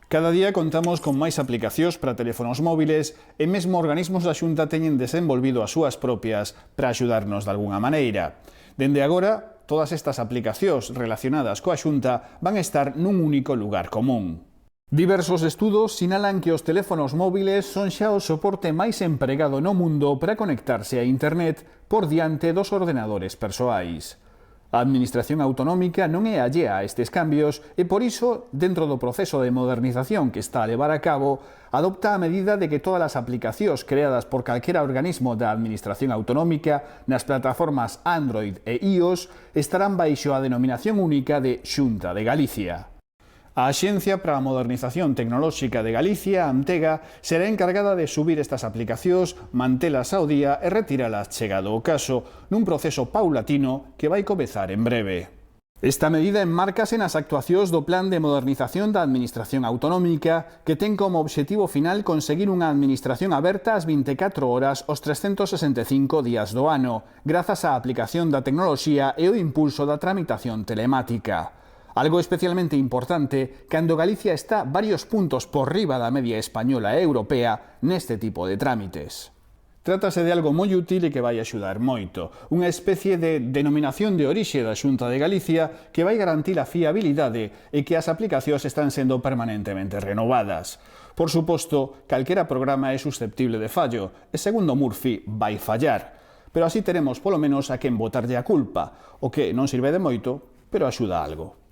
Cada día contamos con máis aplicacións para teléfonos móviles e mesmo organismos da Xunta teñen desenvolvido as súas propias para axudarnos de algunha maneira. Dende agora, todas estas aplicacións relacionadas coa Xunta van estar nun único lugar común. Diversos estudos sinalan que os teléfonos móviles son xa o soporte máis empregado no mundo para conectarse a Internet por diante dos ordenadores persoais. A Administración Autonómica non é allea a estes cambios e, por iso, dentro do proceso de modernización que está a levar a cabo, adopta a medida de que todas as aplicacións creadas por calquera organismo da Administración Autonómica nas plataformas Android e iOS estarán baixo a denominación única de Xunta de Galicia. A Axencia para a Modernización Tecnolóxica de Galicia, Antega, será encargada de subir estas aplicacións, mantelas ao día e retiralas chegado o caso, nun proceso paulatino que vai comezar en breve. Esta medida enmárcase nas actuacións do Plan de Modernización da Administración Autonómica, que ten como obxectivo final conseguir unha administración aberta ás 24 horas os 365 días do ano, grazas á aplicación da tecnoloxía e o impulso da tramitación telemática. Algo especialmente importante cando Galicia está varios puntos por riba da media española e europea neste tipo de trámites. Trátase de algo moi útil e que vai axudar moito, unha especie de denominación de orixe da Xunta de Galicia que vai garantir a fiabilidade e que as aplicacións están sendo permanentemente renovadas. Por suposto, calquera programa é susceptible de fallo e, segundo Murphy, vai fallar. Pero así teremos polo menos a quen botarlle a culpa, o que non sirve de moito, pero axuda algo.